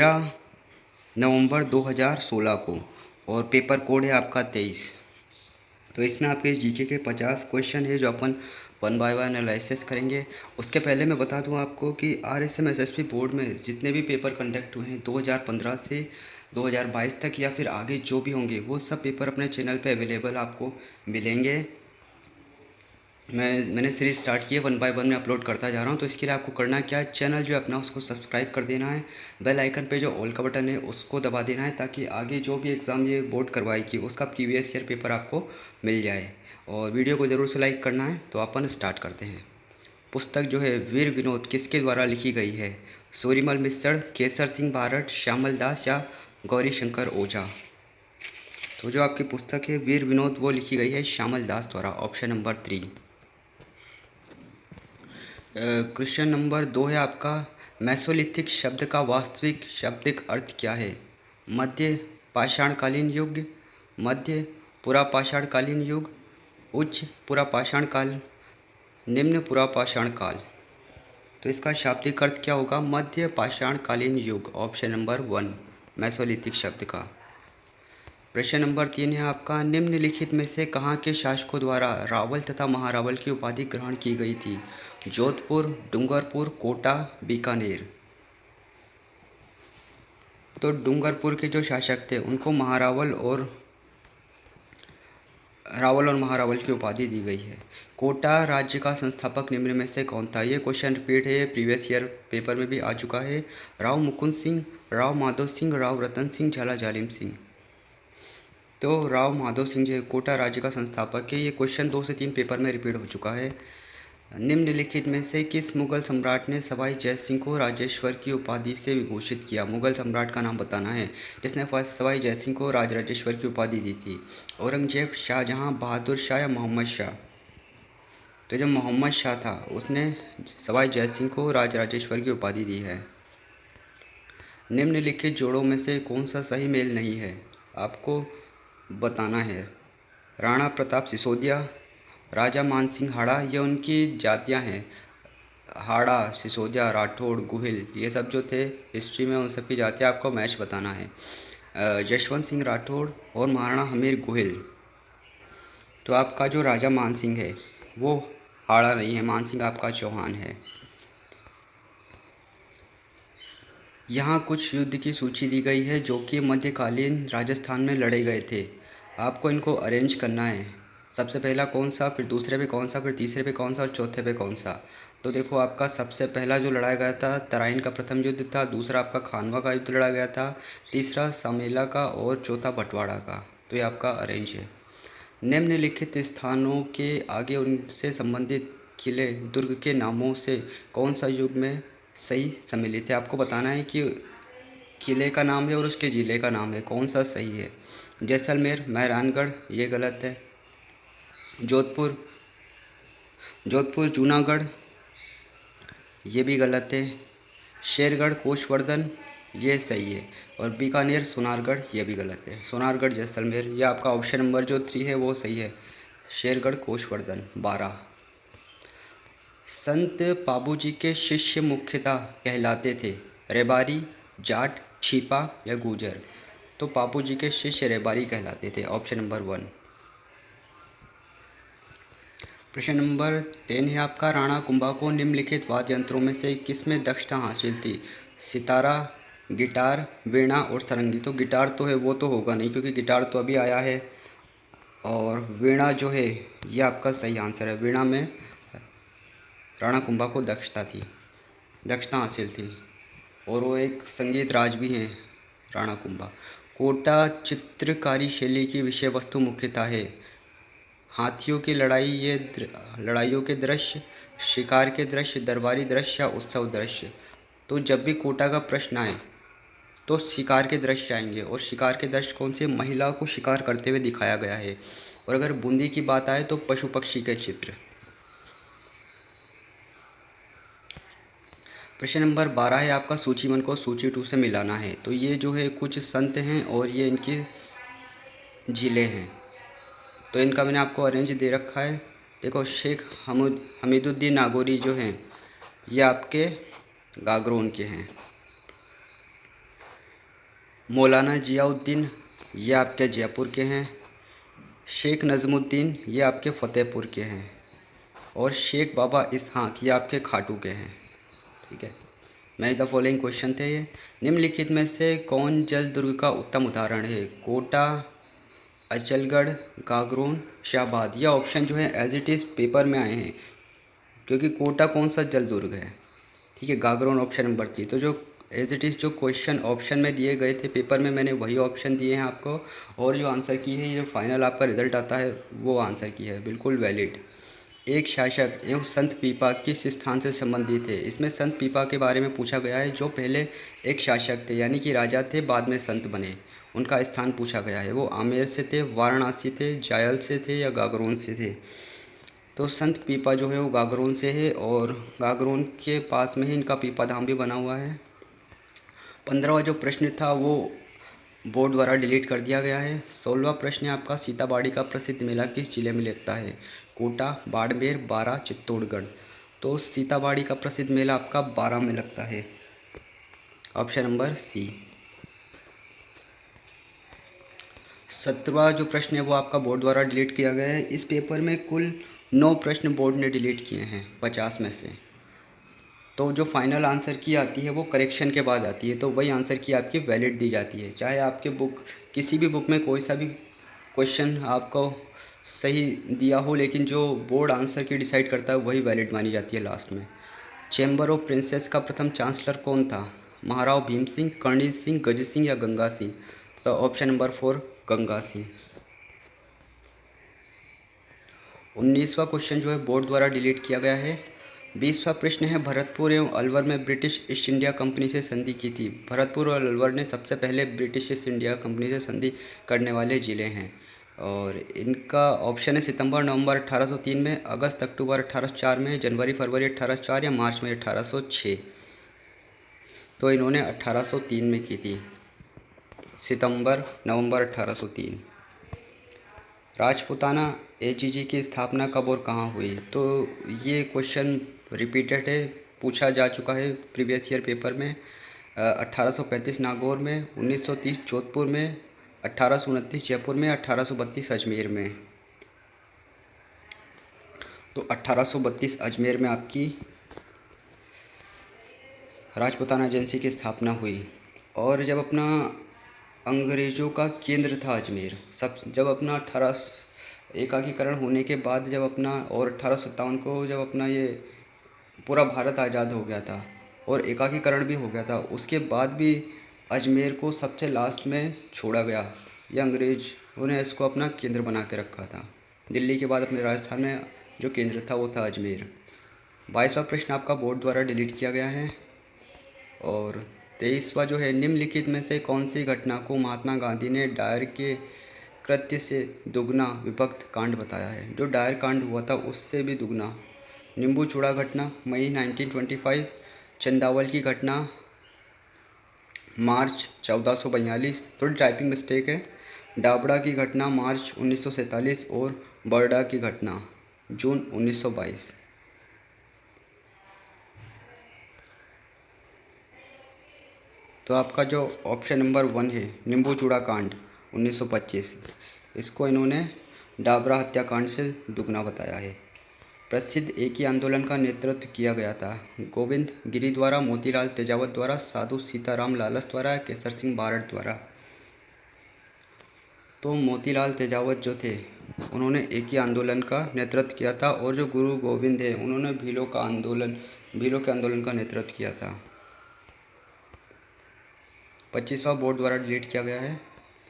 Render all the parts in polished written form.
नवंबर 2016 को और paper code है आपका 23। तो इसमें आपके जीके के 50 क्वेश्चन है जो अपन वन बाय वन एनालिसिस करेंगे। उसके पहले मैं बता दूं आपको कि RSM SSB बोर्ड में जितने भी पेपर कंडक्ट हुए हैं 2015 से 2022 तक या फिर आगे जो भी होंगे वो सब पेपर अपने चैनल पे अवेलेबल आपको मिलेंगे। मैंने सीरीज़ स्टार्ट की है, वन बाय वन में अपलोड करता जा रहा हूँ। तो इसके लिए आपको करना क्या है, चैनल जो है अपना उसको सब्सक्राइब कर देना है, बेल आइकन पे जो ऑल का बटन है उसको दबा देना है ताकि आगे जो भी एग्ज़ाम ये बोर्ड करवाएगी उसका प्रीवियस ईयर पेपर आपको मिल जाए। और वीडियो को ज़रूर से लाइक करना है। तो अपन स्टार्ट करते हैं। पुस्तक जो है वीर विनोद किसके द्वारा लिखी गई है? सूर्यमल मिश्र, केसर सिंह बारट, श्यामल दास या गौरी शंकर ओझा? तो जो आपकी पुस्तक है वीर विनोद वो लिखी गई है श्यामल दास द्वारा, ऑप्शन नंबर 3। क्वेश्चन नंबर 2 है आपका, मेसोलिथिक शब्द का वास्तविक शाब्दिक अर्थ क्या है? मध्य पाषाणकालीन युग, मध्य पुरापाषाणकालीन युग, उच्च पुरापाषाण काल, निम्न पुरापाषाण काल? तो इसका शाब्दिक अर्थ क्या होगा? मध्य पाषाणकालीन युग, ऑप्शन नंबर 1 मेसोलिथिक शब्द का। प्रश्न नंबर 3 है आपका, निम्नलिखित में से कहाँ के शासकों द्वारा रावल तथा महारावल की उपाधि ग्रहण की गई थी? जोधपुर, डूंगरपुर, कोटा, बीकानेर? तो डूंगरपुर के जो शासक थे उनको रावल और महारावल की उपाधि दी गई है। कोटा राज्य का संस्थापक निम्न में से कौन था? ये क्वेश्चन रिपीट है, ये प्रीवियस ईयर पेपर में भी आ चुका है। राव मुकुंद सिंह, राव माधव सिंह, राव रतन सिंह, झाला जालिम सिंह? तो राव माधव सिंह जो कोटा राज्य का संस्थापक है। ये क्वेश्चन 2 से 3 पेपर में रिपीट हो चुका है। निम्नलिखित में से किस मुगल सम्राट ने सवाई जयसिंह को राजेश्वर की उपाधि से विभूषित किया? मुगल सम्राट का नाम बताना है जिसने सवाई जयसिंह को राजेश्वर की उपाधि दी थी। औरंगजेब, शाहजहां, बहादुर शाह या मोहम्मद शाह? तो जो मोहम्मद शाह था उसने सवाई जयसिंह को राजेश्वर की उपाधि दी है। निम्नलिखित जोड़ों में से कौन सा सही मेल नहीं है? आपको बताना है। राणा प्रताप सिसोदिया, राजा मानसिंह हाड़ा, ये उनकी जातियां हैं। हाड़ा, सिसोदिया, राठौड़, गुहिल, ये सब जो थे हिस्ट्री में उन सब की जातियां आपको मैच बताना है। यशवंत सिंह राठौड़ और महाराणा हमीर गोहिल? तो आपका जो राजा मानसिंह है वो हाड़ा नहीं है, मानसिंह आपका चौहान है। यहाँ कुछ युद्ध की सूची दी गई है जो कि मध्यकालीन राजस्थान में लड़े गए थे। आपको इनको अरेंज करना है। सबसे पहला कौन सा, फिर दूसरे पे कौन सा, फिर तीसरे पे कौन सा और चौथे पे कौन सा? तो देखो आपका सबसे पहला जो लड़ाया गया था तराइन का प्रथम युद्ध था, दूसरा आपका खानवा का युद्ध लड़ा गया था, तीसरा समेला का और चौथा बंटवाड़ा का। तो ये आपका अरेंज है। निम्नलिखित स्थानों के आगे उनसे संबंधित किले दुर्ग के नामों से कौन सा युग में सही सम्मिलित है? आपको बताना है कि किले का नाम है और उसके ज़िले का नाम है, कौन सा सही है? जैसलमेर, मेहरानगढ़, ये गलत है। जोधपुर, जूनागढ़, ये भी गलत है। शेरगढ़, कोशवर्धन, ये सही है। और बीकानेर, सोनारगढ़, ये भी गलत है। सोनारगढ़, जैसलमेर, ये आपका ऑप्शन नंबर जो 3 है वो सही है। शेरगढ़, कोशवर्धन, 12। संत पाबूजी के शिष्य मुख्यतः कहलाते थे रेबारी, जाट, छिपा या गुजर? तो पाबूजी के शिष्य रेबारी कहलाते थे, ऑप्शन नंबर 1। प्रश्न नंबर 10 है आपका, राणा कुंभा को निम्नलिखित वाद्य यंत्रों में से किसमें दक्षता हासिल थी? सितारा, गिटार, वीणा और सारंगी? तो गिटार तो है वो तो होगा नहीं क्योंकि गिटार तो अभी आया है। और वीणा जो है ये आपका सही आंसर है। वीणा में राणा कुंभा को दक्षता हासिल थी और वो एक संगीत राज भी हैं राणा कुंभा। कोटा चित्रकारी शैली की विषय वस्तु मुख्यतः है हाथियों की लड़ाई, लड़ाइयों के दृश्य, शिकार के दृश्य, दरबारी दृश्य या उत्सव दृश्य? तो जब भी कोटा का प्रश्न आए तो शिकार के दृश्य आएंगे। और शिकार के दृश्य कौन से? महिला को शिकार करते हुए दिखाया गया है। और अगर बूंदी की बात आए तो पशु पक्षी के चित्र। प्रश्न नंबर 12 है आपका, सूची 1 को सूची 2 से मिलाना है। तो ये जो है कुछ संत हैं और ये इनकी जिले हैं। तो इनका मैंने आपको अरेंज दे रखा है। देखो शेख हमीदुद्दीन नागौरी जो हैं ये आपके गागरोन के हैं। मौलाना जियाउद्दीन ये आपके जयपुर के हैं। शेख नज़मुद्दीन ये आपके फ़तेहपुर के हैं। और शेख बाबा इसहाक ये आपके खाटू के हैं। ठीक है, मैच द फॉलोइंग क्वेश्चन थे ये। निम्नलिखित में से कौन जल दुर्ग का उत्तम उदाहरण है? कोटा, अचलगढ़, गागरोन, शाहबाद। ये ऑप्शन जो है एज इट इज़ पेपर में आए हैं, क्योंकि कोटा कौन सा जल दुर्ग है। ठीक है, गागरोन ऑप्शन नंबर 3। तो जो एज इट इज़ जो क्वेश्चन ऑप्शन में दिए गए थे पेपर में, मैंने वही ऑप्शन दिए हैं आपको, और जो आंसर की है, ये फाइनल आपका रिजल्ट आता है वो आंसर की है, बिल्कुल वैलिड। एक शासक एवं संत पीपा किस स्थान से संबंधित है? इसमें संत पीपा के बारे में पूछा गया है, जो पहले एक शासक थे, यानी कि राजा थे, बाद में संत बने। उनका स्थान पूछा गया है। वो आमेर से थे, वाराणसी थे, जायल से थे या गागरोन से थे? तो संत पीपा जो है वो गागरोन से है, और गागरोन के पास में ही इनका पीपा धाम भी बना हुआ है। 15वां जो प्रश्न था वो बोर्ड द्वारा डिलीट कर दिया गया है। 16वां प्रश्न है आपका, सीताबाड़ी का प्रसिद्ध मेला किस जिले में लगता है? कोटा, बाड़मेर, बारा, चित्तौड़गढ़। तो सीताबाड़ी का प्रसिद्ध मेला आपका बारा में लगता है, ऑप्शन नंबर सी। 17वां जो प्रश्न है वो आपका बोर्ड द्वारा डिलीट किया गया है। इस पेपर में कुल 9 प्रश्न बोर्ड ने डिलीट किए हैं 50 में से। तो जो फाइनल आंसर की आती है वो करेक्शन के बाद आती है, तो वही आंसर की आपकी वैलिड दी जाती है। चाहे आपके बुक किसी भी बुक में कोई सा भी क्वेश्चन आपको सही दिया हो, लेकिन जो बोर्ड आंसर की डिसाइड करता है वही वैलिड मानी जाती है लास्ट में। चैम्बर ऑफ प्रिंसेस का प्रथम चांसलर कौन था? महाराव भीम सिंह, कर्णिल सिंह, गज सिंह या गंगा सिंह? तो ऑप्शन नंबर 4 गंगा सिंह। 19वां क्वेश्चन जो है बोर्ड द्वारा डिलीट किया गया है। 20वां प्रश्न है, भरतपुर एवं अलवर में ब्रिटिश ईस्ट इंडिया कंपनी से संधि की थी। भरतपुर और अलवर ने सबसे पहले ब्रिटिश ईस्ट इंडिया कंपनी से संधि करने वाले ज़िले हैं, और इनका ऑप्शन है सितंबर नवंबर 1803 में, अगस्त अक्टूबर 1804 में, जनवरी फरवरी 1804 या मार्च में 1806। तो इन्होंने 1803 में की थी, सितंबर नवंबर 1803। राजपूताना एचईजी की स्थापना कब और कहाँ हुई? तो ये क्वेश्चन रिपीटेड है, पूछा जा चुका है प्रीवियस ईयर पेपर में। 1835 नागौर में, 1930 जोधपुर में, 1829 जयपुर में, 1832 अजमेर में। तो 1832 अजमेर में आपकी राजपूताना एजेंसी की स्थापना हुई। और जब अपना अंग्रेज़ों का केंद्र था अजमेर, सब जब अपना 18 एकाकीकरण होने के बाद, जब अपना और 1857 को जब अपना ये पूरा भारत आज़ाद हो गया था और एकाकीकरण भी हो गया था, उसके बाद भी अजमेर को सबसे लास्ट में छोड़ा गया। ये अंग्रेज़ों ने इसको अपना केंद्र बना के रखा था। दिल्ली के बाद अपने राजस्थान में जो केंद्र था वो था अजमेर। 22वां प्रश्न आपका बोर्ड द्वारा डिलीट किया गया है। और 23वां जो है, निम्नलिखित में से कौन सी घटना को महात्मा गांधी ने डायर के कृत्य से दुगना विभक्त कांड बताया है? जो डायर कांड हुआ था उससे भी दुगना। नींबू चूड़ा घटना मई 1925, चंदावल की घटना मार्च 1442, थोड़ी टाइपिंग मिस्टेक है, डाबड़ा की घटना मार्च 1947 और बर्डा की घटना जून 1922। तो आपका जो ऑप्शन नंबर 1 है, नींबू चूड़ा कांड 1925, इसको इन्होंने डाबरा हत्याकांड से दुगना बताया है। प्रसिद्ध एक ही आंदोलन का नेतृत्व किया गया था। गोविंद गिरी द्वारा, मोतीलाल तेजावत द्वारा, साधु सीताराम लालस द्वारा, केसर सिंह बारड द्वारा? तो मोतीलाल तेजावत जो थे उन्होंने एक ही आंदोलन का नेतृत्व किया था, और जो गुरु गोविंद है उन्होंने भीलों के आंदोलन का नेतृत्व किया था। 25वां बोर्ड द्वारा डिलीट किया गया है।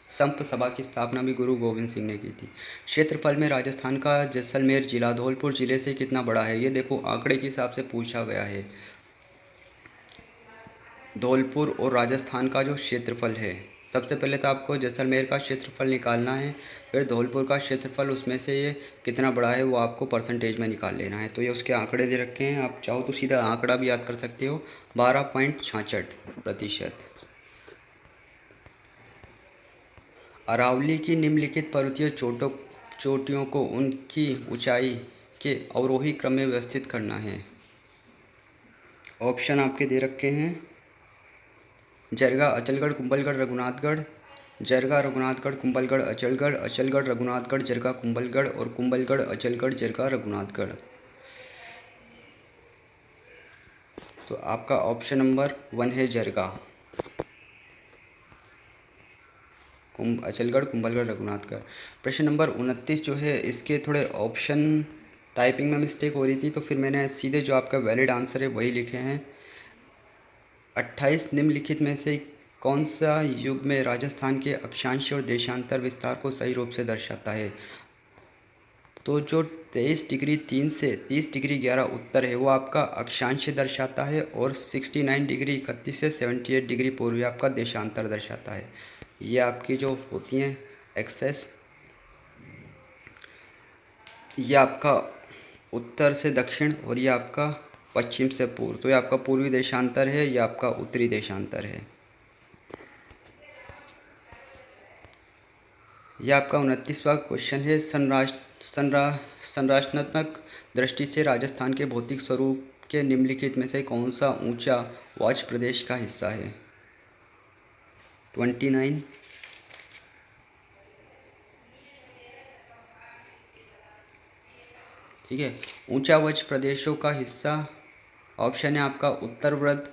संप सभा की स्थापना भी गुरु गोविंद सिंह ने की थी। क्षेत्रफल में राजस्थान का जैसलमेर जिला धौलपुर जिले से कितना बड़ा है? ये देखो आंकड़े के हिसाब से पूछा गया है। धौलपुर और राजस्थान का जो क्षेत्रफल है, सबसे पहले तो आपको जैसलमेर का क्षेत्रफल निकालना है, फिर धौलपुर का क्षेत्रफल, उसमें से ये कितना बड़ा है वो आपको परसेंटेज में निकाल लेना है। तो ये उसके आंकड़े दे रखे हैं, आप चाहो तो सीधा आंकड़ा भी याद कर सकते हो, 12.66%। अरावली की निम्नलिखित पर्वतीय चोटियों को उनकी ऊंचाई के अवरोही क्रम में व्यवस्थित करना है। ऑप्शन आपके दे रखे हैं, जरगा, अचलगढ़, कुंभलगढ़, रघुनाथगढ़, जरगा, रघुनाथगढ़, कुंभलगढ़, अचलगढ़, अचलगढ़, रघुनाथगढ़, जरगा, कुंभलगढ़ और कुंभलगढ़, अचलगढ़, जरगा, रघुनाथगढ़। तो आपका ऑप्शन नंबर 1 है जरगा, अचलगढ़, कुंभलगढ़, रघुनाथगढ़। प्रश्न नंबर 29 जो है इसके थोड़े ऑप्शन टाइपिंग में मिस्टेक हो रही थी, तो फिर मैंने सीधे जो आपका वैलिड आंसर है वही लिखे हैं। 28 निम्नलिखित में से कौन सा युग में राजस्थान के अक्षांश और देशांतर विस्तार को सही रूप से दर्शाता है? तो जो 23 डिग्री 3 से 30 डिग्री 11 उत्तर है वो आपका अक्षांश दर्शाता है, और 69 डिग्री 31 से 78 डिग्री पूर्व आपका देशांतर दर्शाता है। ये आपकी जो होती हैं एक्सेस, ये आपका उत्तर से दक्षिण और ये आपका पश्चिम से पूर्व, तो ये आपका पूर्वी देशांतर है, ये आपका उत्तरी देशांतर है। यह आपका 29वां क्वेश्चन है। संरचनात्मक दृष्टि से राजस्थान के भौतिक स्वरूप के निम्नलिखित में से कौन सा ऊंचा वाच प्रदेश का हिस्सा है? 29। ठीक है, ऊंचा वच प्रदेशों का हिस्सा ऑप्शन है आपका उत्तर वृत्त,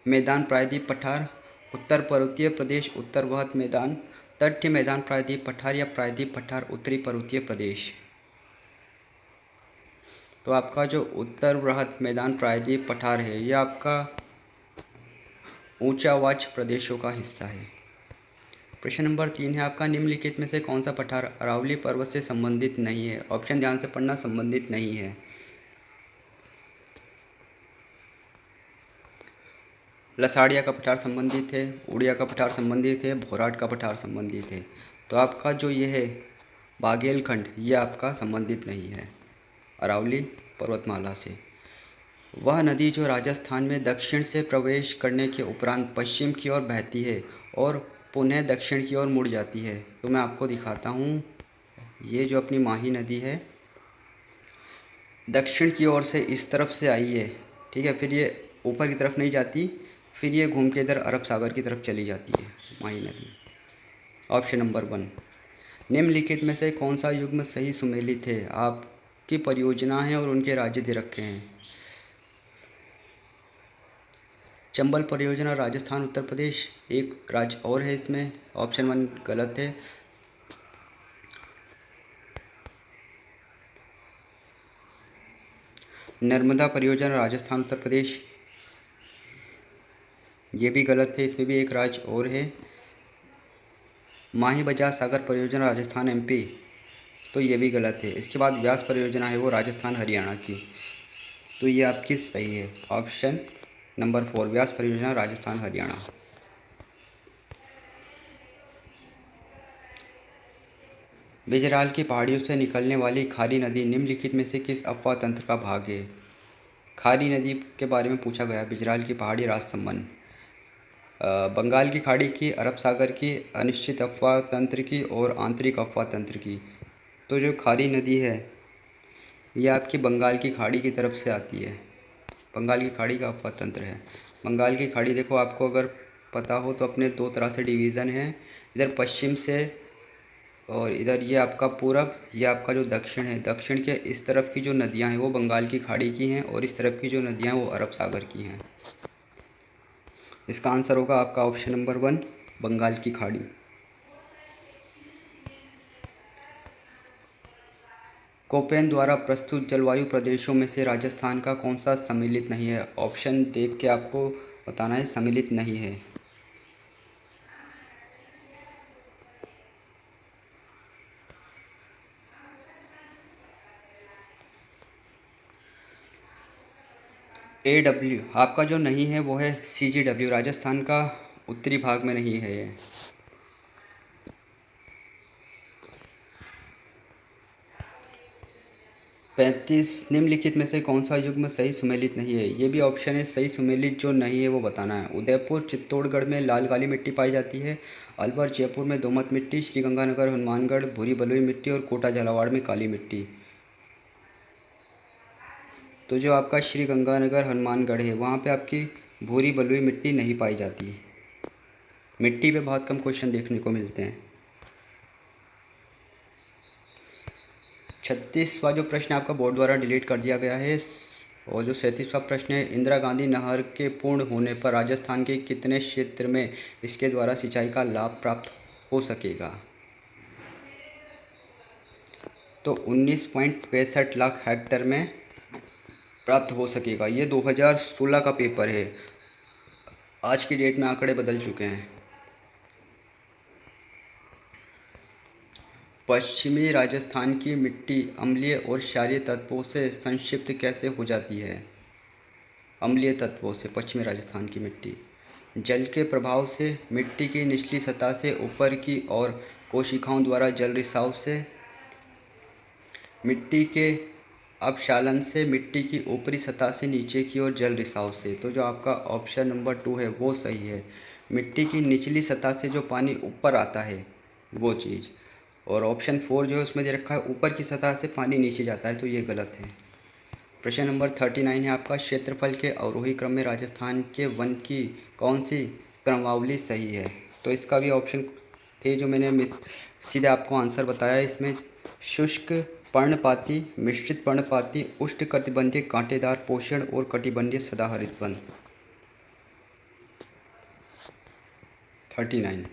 मैदान, प्रायद्वीप, पठार, उत्तर पर्वतीय प्रदेश, उत्तर वहत मैदान, तटीय मैदान, प्रायद्वीप पठार या प्रायद्वीप पठार, उत्तरी पर्वतीय प्रदेश। तो आपका जो उत्तर वृहत मैदान प्रायद्वीप पठार है ये आपका ऊंचावाच प्रदेशों का हिस्सा है। प्रश्न नंबर 3 है आपका निम्नलिखित में से कौन सा पठार अरावली पर्वत से संबंधित नहीं है? ऑप्शन ध्यान से पढ़ना, संबंधित नहीं है। लसाड़िया का पठार संबंधित है, उड़िया का पठार संबंधित है, भोराट का पठार संबंधित है। तो आपका जो ये है बागेलखंड ये आपका संबंधित नहीं है अरावली पर्वतमाला से। वह नदी जो राजस्थान में दक्षिण से प्रवेश करने के उपरांत पश्चिम की ओर बहती है और पुनः दक्षिण की ओर मुड़ जाती है। तो मैं आपको दिखाता हूँ, ये जो अपनी माही नदी है दक्षिण की ओर से इस तरफ से आई है, ठीक है, फिर ये ऊपर की तरफ नहीं जाती, फिर ये घूम के इधर अरब सागर की तरफ चली जाती है माही नदी। Option number 1। निम्नलिखित में से कौन सा युग्म सही सुमेलित है? आपकी परियोजना है और उनके राज्य दे रखे हैं। चंबल परियोजना राजस्थान उत्तर प्रदेश, एक राज्य और है इसमें, ऑप्शन 1 गलत है। नर्मदा परियोजना राजस्थान उत्तर प्रदेश, ये भी गलत है, इसमें भी एक राज्य और है। माही बजाज सागर परियोजना राजस्थान एमपी, तो ये भी गलत है। इसके बाद व्यास परियोजना है वो राजस्थान हरियाणा की, तो ये आपकी सही है। ऑप्शन नंबर 4 व्यास परियोजना राजस्थान हरियाणा। बिजराल की पहाड़ियों से निकलने वाली खारी नदी निम्नलिखित में से किस अफवाह तंत्र का भाग है? खारी नदी के बारे में पूछा गया, बिजराल की पहाड़ी राजसंबंध, बंगाल की खाड़ी की, अरब सागर की, अनिश्चित अफवाह तंत्र की और आंतरिक अफवाह तंत्र की। तो जो खारी नदी है ये आपकी बंगाल की खाड़ी की तरफ से आती है, बंगाल की खाड़ी का अफवाह तंत्र है। बंगाल की खाड़ी देखो, आपको अगर पता हो तो अपने दो तरह से डिवीज़न है, इधर पश्चिम से और इधर ये आपका पूरब, ये आपका जो दक्षिण है। दक्षिण के इस तरफ की जो नदियां हैं वो बंगाल की खाड़ी की हैं और इस तरफ की जो नदियां हैं वो अरब सागर की हैं। इसका आंसर होगा आपका ऑप्शन नंबर 1 बंगाल की खाड़ी। कोपेन द्वारा प्रस्तुत जलवायु प्रदेशों में से राजस्थान का कौन सा सम्मिलित नहीं है? ऑप्शन देख के आपको बताना है, सम्मिलित नहीं है। AW आपका जो नहीं है वो है CGW, राजस्थान का उत्तरी भाग में नहीं है ये। पैंतीस निम्नलिखित में से कौन सा युग्म सही सुमेलित नहीं है? ये भी ऑप्शन है, सही सुमेलित जो नहीं है वो बताना है। उदयपुर चित्तौड़गढ़ में लाल काली मिट्टी पाई जाती है, अलवर जयपुर में दोमट मिट्टी, श्रीगंगानगर हनुमानगढ़ भूरी बलुई मिट्टी और कोटा झालावाड़ में काली मिट्टी। तो जो आपका श्रीगंगानगर हनुमानगढ़ है वहाँ पे आपकी भूरी बलुई मिट्टी नहीं पाई जाती। मिट्टी पे बहुत कम क्वेश्चन देखने को मिलते हैं। 36वां जो प्रश्न आपका बोर्ड द्वारा डिलीट कर दिया गया है, और जो 37वां प्रश्न है, इंदिरा गांधी नहर के पूर्ण होने पर राजस्थान के कितने क्षेत्र में इसके द्वारा सिंचाई का लाभ प्राप्त हो सकेगा? तो 19.65 लाख हेक्टेयर में प्राप्त हो सकेगा। ये 2016 का पेपर है, आज की डेट में आंकड़े बदल चुके हैं। पश्चिमी राजस्थान की मिट्टी अम्लीय और क्षारीय तत्वों से संक्षिप्त कैसे हो जाती है? अम्लीय तत्वों से पश्चिमी राजस्थान की मिट्टी जल के प्रभाव से, मिट्टी की निचली सतह से ऊपर की ओर कोशिकाओं द्वारा जल रिसाव से, मिट्टी के अपक्षालन से, मिट्टी की ऊपरी सतह से नीचे की ओर जल रिसाव से। तो जो आपका ऑप्शन नंबर 2 है वो सही है। मिट्टी की निचली सतह से जो पानी ऊपर आता है वो चीज़, और ऑप्शन 4 जो है उसमें दे रखा है ऊपर की सतह से पानी नीचे जाता है, तो ये गलत है। प्रश्न नंबर 39 है आपका, क्षेत्रफल के अवरोही क्रम में राजस्थान के वन की कौन सी क्रमावली सही है? तो इसका भी ऑप्शन थे जो मैंने सीधे आपको आंसर बताया। इसमें शुष्क पर्णपाती, मिश्रित पर्णपाती, उष्णकटिबंधीय कांटेदार पोषण और कटिबंधीय सदाहरित वन। 39।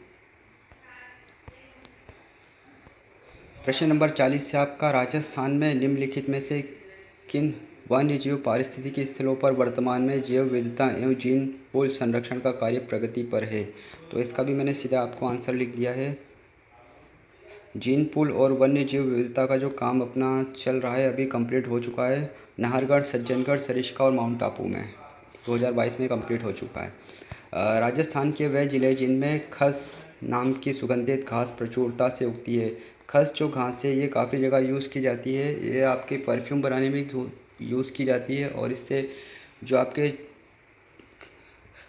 प्रश्न नंबर 40 से आपका, राजस्थान में निम्नलिखित में से किन वन्य जीव पारिस्थितिकी स्थलों पर वर्तमान में जैव विविधता एवं जीन पूल संरक्षण का कार्य प्रगति पर है? तो इसका भी मैंने सीधा आपको आंसर लिख दिया है। जीन पूल और वन्य जीव विविधता का जो काम अपना चल रहा है अभी कंप्लीट हो चुका है, नाहरगढ़, सज्जनगढ़, सरिस्का और माउंट आबू में 2022 में कंप्लीट हो चुका है। राजस्थान के वह ज़िले जिनमें खस नाम की सुगंधित घास प्रचुरता से उगती है। खस जो घास है ये काफ़ी जगह यूज़ की जाती है, ये आपके परफ्यूम बनाने में यूज़ की जाती है, और इससे जो आपके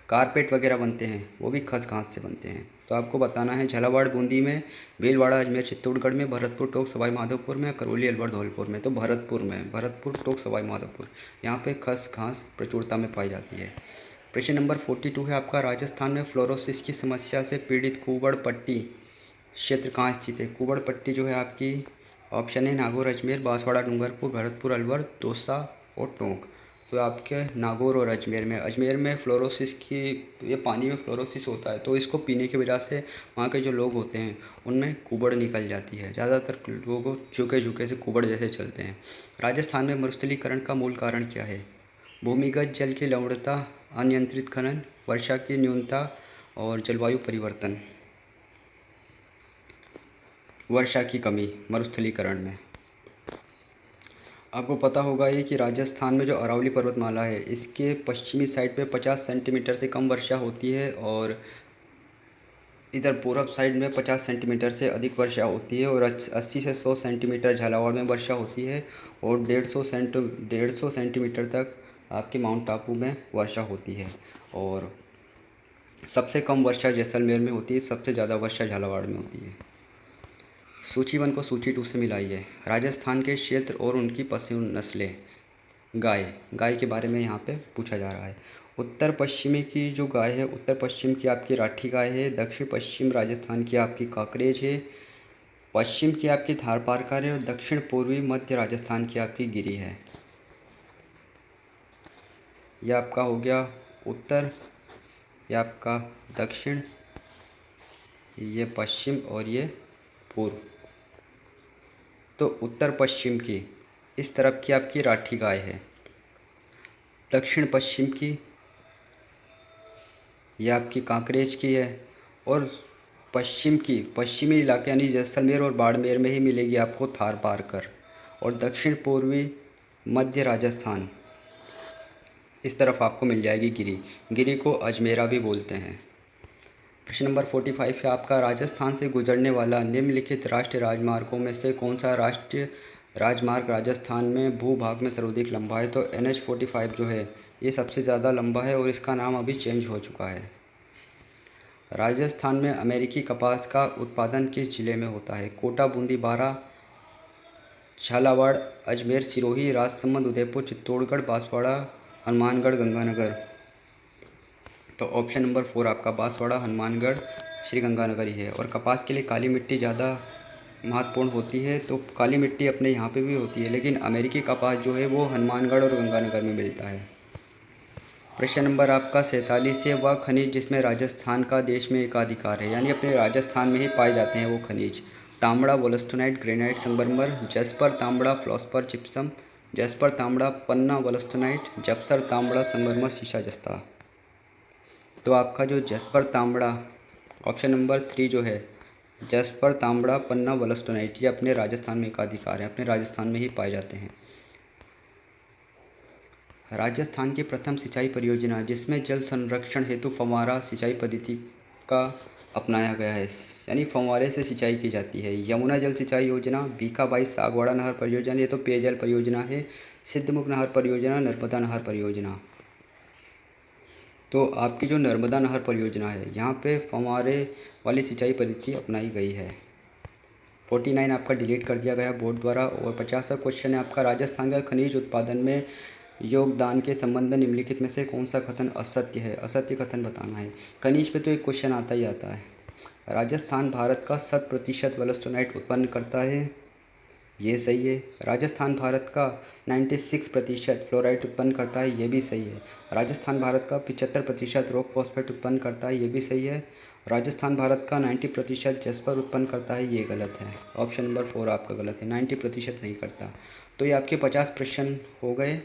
कारपेट वगैरह बनते हैं वो भी खस घास से बनते हैं। तो आपको बताना है झालावाड़ बूंदी में, भीलवाड़ा अजमेर चित्तौड़गढ़ में, भरतपुर टोंक सवाई माधोपुर में, करौली अलवर धौलपुर में। तो भरतपुर में, भरतपुर टोंक सवाई माधोपुर, यहाँ पे खस घास प्रचुरता में पाई जाती है। प्रश्न नंबर 42 है आपका, राजस्थान में फ्लोरोसिस की समस्या से पीड़ित कुबड़ पट्टी क्षेत्र कहाँ स्थित है? कुबड़ पट्टी जो है आपकी ऑप्शन है नागौर, अजमेर, बांसवाड़ा, डूंगरपुर, भरतपुर, अलवर, दौसा और टोंक। तो आपके नागौर और अजमेर में फ्लोरोसिस की, ये पानी में फ्लोरोसिस होता है, तो इसको पीने की वजह से वहाँ के जो लोग होते हैं उनमें कुबड़ निकल जाती है। ज़्यादातर लोगों झुके झुके से कुबड़ जैसे चलते हैं। राजस्थान में मरुस्थलीकरण का मूल कारण क्या है? भूमिगत जल की लवणता, अनियंत्रित खनन, वर्षा की न्यूनता और जलवायु परिवर्तन। वर्षा की कमी मरुस्थलीकरण में। आपको पता होगा ये कि राजस्थान में जो अरावली पर्वतमाला है इसके पश्चिमी साइड पे 50 सेंटीमीटर से कम वर्षा होती है, और इधर पूरब साइड में 50 सेंटीमीटर से अधिक वर्षा होती है, और 80 से 100 सेंटीमीटर झालावाड़ में वर्षा होती है, और 150 सेंटीमीटर तक आपके माउंट आबू में वर्षा होती है, और सबसे कम वर्षा जैसलमेर में होती है, सबसे ज़्यादा वर्षा झालावाड़ में होती है। सूची 1 को सूची 2 से मिलाइए। राजस्थान के क्षेत्र और उनकी पशु नस्लें। गाय के बारे में यहाँ पे पूछा जा रहा है। उत्तर पश्चिमी की जो गाय है, उत्तर पश्चिम की आपकी राठी गाय है, दक्षिण पश्चिम राजस्थान की आपकी काकरेज है, पश्चिम की आपकी थारपारकर है, और दक्षिण पूर्वी मध्य राजस्थान की आपकी गिरी है। यह आपका हो गया उत्तर, यह आपका दक्षिण, ये पश्चिम और ये पूर्व। तो उत्तर पश्चिम की इस तरफ की आपकी राठी गाय है, दक्षिण पश्चिम की यह आपकी कांकरेज की है, और पश्चिम की पश्चिमी इलाके यानी जैसलमेर और बाड़मेर में ही मिलेगी आपको थारपारकर, और दक्षिण पूर्वी मध्य राजस्थान इस तरफ आपको मिल जाएगी गिरी। गिरी को अजमेरा भी बोलते हैं। प्रश्न नंबर 45 है आपका, राजस्थान से गुजरने वाला निम्नलिखित राष्ट्रीय राजमार्गों में से कौन सा राष्ट्रीय राजमार्ग राजस्थान में भूभाग में सर्वाधिक लंबा है? तो NH-45 जो है ये सबसे ज़्यादा लंबा है, और इसका नाम अभी चेंज हो चुका है। राजस्थान में अमेरिकी कपास का उत्पादन किस जिले में होता है? कोटा, बूंदी, बारा, झालावाड़, अजमेर, सिरोही, राजसमंद, उदयपुर, चित्तौड़गढ़, बांसवाड़ा, हनुमानगढ़, गंगानगर। तो ऑप्शन नंबर 4 आपका बांसवाड़ा, हनुमानगढ़ श्रीगंगानगर ही है। और कपास के लिए काली मिट्टी ज़्यादा महत्वपूर्ण होती है, तो काली मिट्टी अपने यहाँ पे भी होती है, लेकिन अमेरिकी कपास जो है वो हनुमानगढ़ और गंगानगर में मिलता है। प्रश्न नंबर आपका 47 है, वह खनिज जिसमें राजस्थान का देश में एकाधिकार है, यानी अपने राजस्थान में ही पाए जाते हैं वो खनिज। तांबड़ा, वोलस्टोनाइट, ग्रेनाइट, संगमरमर, जस्पर, तांबड़ा, फ्लोस्पर, जिप्सम, जस्पर, तांबड़ा, पन्ना, वोलस्टोनाइट, जप्सर, तांबड़ा, संगमरमर, शीशा जस्ता। तो आपका जो जस्पर तांबड़ा ऑप्शन नंबर 3 जो है, जस्पर, तांबड़ा, पन्ना, वोलस्टोनाइट, ये अपने राजस्थान में एकाधिकार है, अपने राजस्थान में ही पाए जाते हैं। राजस्थान की प्रथम सिंचाई परियोजना जिसमें जल संरक्षण हेतु फव्वारा सिंचाई पद्धति का अपनाया गया है, यानी फव्वारे से सिंचाई की जाती है। यमुना जल सिंचाई योजना, भीखाबाई सागवाड़ा नहर परियोजना, ये तो पेयजल परियोजना है। सिद्धमुख नहर परियोजना, नर्मदा नहर परियोजना। तो आपकी जो नर्मदा नहर परियोजना है, यहाँ पे फव्वारे वाली सिंचाई पद्धति अपनाई गई है। 49 आपका डिलीट कर दिया गया बोर्ड द्वारा। और 50वां क्वेश्चन है आपका, राजस्थान का खनिज उत्पादन में योगदान के संबंध में निम्नलिखित में से कौन सा कथन असत्य है? असत्य कथन बताना है। खनिज पे तो एक क्वेश्चन आता ही आता है। राजस्थान भारत का 100% वोलस्टोनाइट उत्पन्न करता है, ये सही है। राजस्थान भारत का 96% फ्लोराइड उत्पन्न करता है, ये भी सही है। राजस्थान भारत का 75% रॉक फॉस्फेट उत्पन्न करता है, ये भी सही है। राजस्थान भारत का 90% जस्पर उत्पन्न करता है, ये गलत है। ऑप्शन नंबर 4 आपका गलत है, 90% नहीं करता। तो ये आपके 50 प्रश्न हो गए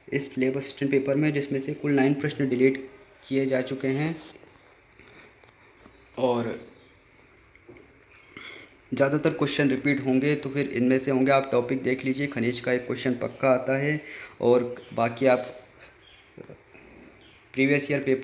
इस फ्लेवर असिस्टेंट पेपर में, जिसमें से कुल 9 प्रश्न डिलीट किए जा चुके हैं और ज़्यादातर क्वेश्चन रिपीट होंगे, तो फिर इनमें से होंगे। आप टॉपिक देख लीजिए, खनिज का एक क्वेश्चन पक्का आता है और बाकी आप प्रीवियस ईयर पेपर